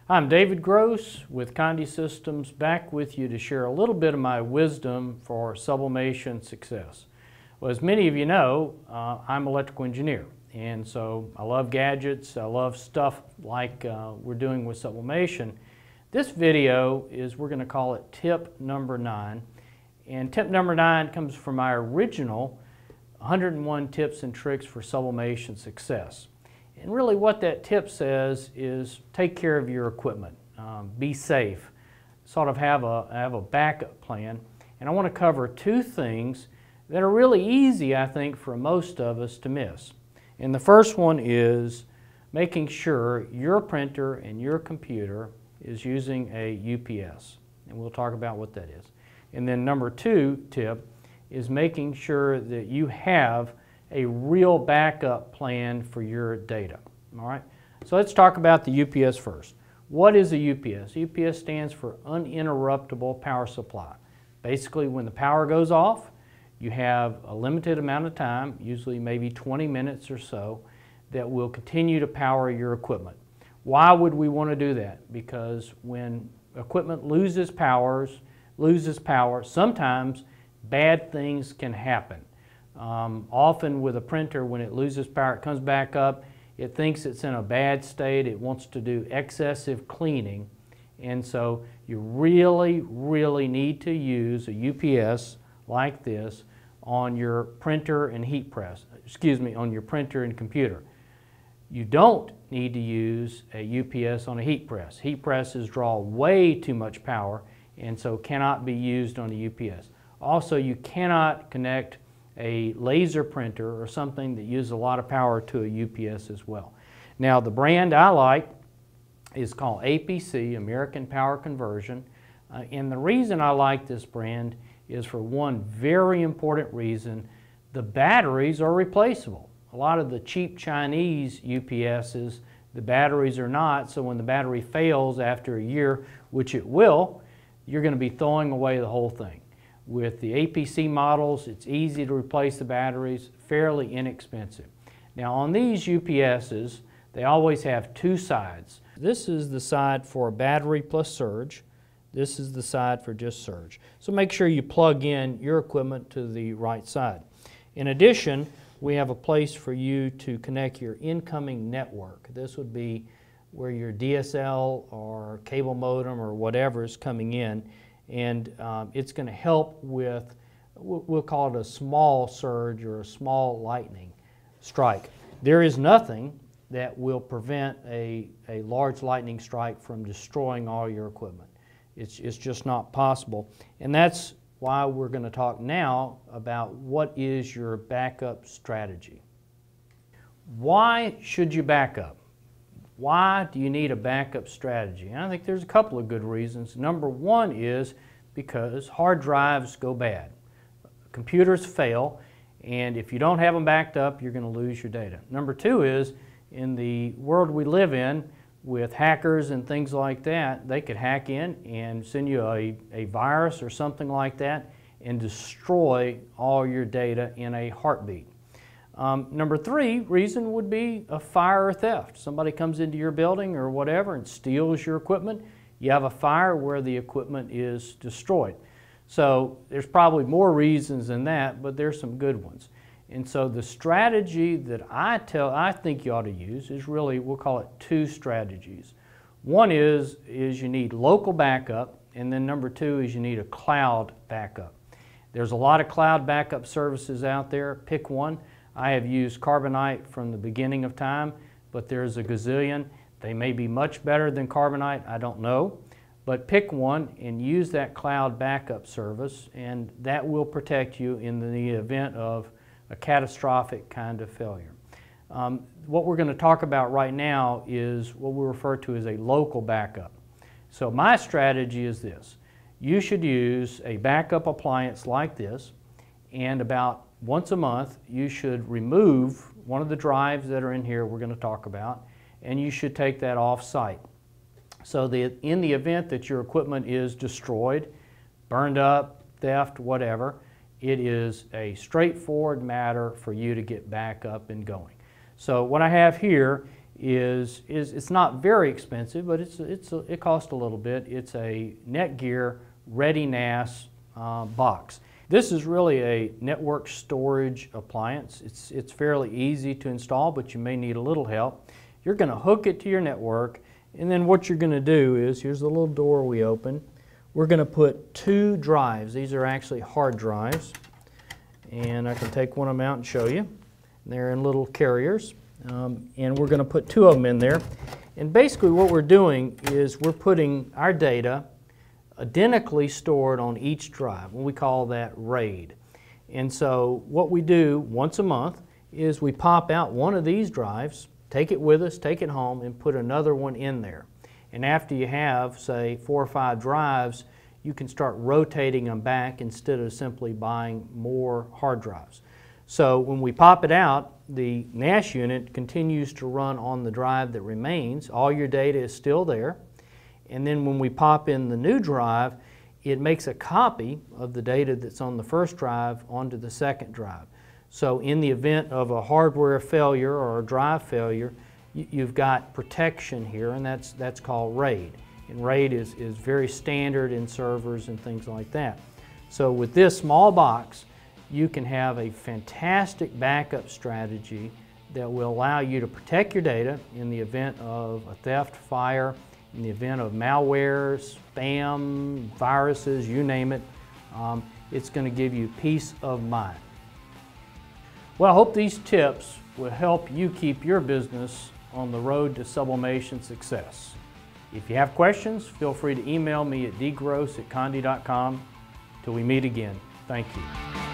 I'm David Gross with Condi Systems, back with you to share a little bit of my wisdom for sublimation success. Well, as many of you know, I'm an electrical engineer, and so I love gadgets, I love stuff like we're doing with sublimation. This video is, we're going to call it tip number 9, and tip number 9 comes from my original 101 tips and tricks for sublimation success. And really what that tip says is take care of your equipment, be safe, sort of have a backup plan. And I want to cover two things that are really easy, I think, for most of us to miss. And the first one is making sure your printer and your computer is using a UPS. And we'll talk about what that is. And then number 2 tip is making sure that you have a real backup plan for your data. All right, so let's talk about the UPS first. What is a UPS? UPS stands for uninterruptible power supply. Basically, when the power goes off, you have a limited amount of time, usually maybe 20 minutes or so, that will continue to power your equipment. Why would we want to do that? Because when equipment loses power, sometimes bad things can happen. Often with a printer, when it loses power, it comes back up, it thinks it's in a bad state, it wants to do excessive cleaning, and so you really need to use a UPS like this on your printer and heat press, on your printer and computer. You don't need to use a UPS on a heat press. Heat presses draw way too much power and so cannot be used on a UPS. Also, you cannot connect a laser printer or something that uses a lot of power to a UPS as well. Now, the brand I like is called APC, American Power Conversion, and the reason I like this brand is for one very important reason: the batteries are replaceable. A lot of the cheap Chinese UPSs, the batteries are not, so when the battery fails after a year, which it will, you're going to be throwing away the whole thing. With the APC models, it's easy to replace the batteries, fairly inexpensive. Now on these UPSs, they always have two sides. This is the side for battery plus surge. This is the side for just surge. So make sure you plug in your equipment to the right side. In addition, we have a place for you to connect your incoming network. This would be where your DSL or cable modem or whatever is coming in, and it's going to help with, we'll call it a small surge or a small lightning strike. There is nothing that will prevent a large lightning strike from destroying all your equipment. It's just not possible, and that's why we're going to talk now about what is your backup strategy. Why should you back up? Why do you need a backup strategy? And I think there's a couple of good reasons. Number one is because hard drives go bad. Computers fail, and if you don't have them backed up, you're going to lose your data. Number two is, in the world we live in, with hackers and things like that, they could hack in and send you a virus or something like that and destroy all your data in a heartbeat. Number three reason would be a fire or theft. Somebody comes into your building or whatever and steals your equipment. You have a fire where the equipment is destroyed. So there's probably more reasons than that, but there's some good ones. And so the strategy that I think you ought to use is really, we'll call it two strategies. One is you need local backup, and then number two is you need a cloud backup. There's a lot of cloud backup services out there. Pick one. I have used Carbonite from the beginning of time, but there's a gazillion. They may be much better than Carbonite, I don't know. But pick one and use that cloud backup service, and that will protect you in the event of a catastrophic kind of failure. What we're going to talk about right now is what we refer to as a local backup. So my strategy is this. You should use a backup appliance like this, and about once a month you should remove one of the drives that are in here we're going to talk about, and you should take that off site. So that in the event that your equipment is destroyed, burned up, theft, whatever, it is a straightforward matter for you to get back up and going. So what I have here it's not very expensive, but it costs a little bit. It's a Netgear Ready NAS box. This is really a network storage appliance. It's fairly easy to install, but you may need a little help. You're going to hook it to your network, and then what you're going to do is, here's the little door we open. We're going to put 2 drives. These are actually hard drives, and I can take one of them out and show you. They're in little carriers, and we're going to put 2 of them in there. And basically what we're doing is we're putting our data identically stored on each drive, and we call that RAID. And so what we do once a month is we pop out one of these drives, take it with us, take it home, and put another one in there. And after you have, say, 4 or 5 drives, you can start rotating them back instead of simply buying more hard drives. So when we pop it out, the NAS unit continues to run on the drive that remains. All your data is still there. And then when we pop in the new drive, it makes a copy of the data that's on the first drive onto the second drive. So in the event of a hardware failure or a drive failure, you've got protection here, and that's called RAID. And RAID is very standard in servers and things like that. So with this small box, you can have a fantastic backup strategy that will allow you to protect your data in the event of a theft, fire, in the event of malware, spam, viruses, you name it. It's going to give you peace of mind. Well, I hope these tips will help you keep your business on the road to sublimation success. If you have questions, feel free to email me at dgross@conde.com. Till we meet again, thank you.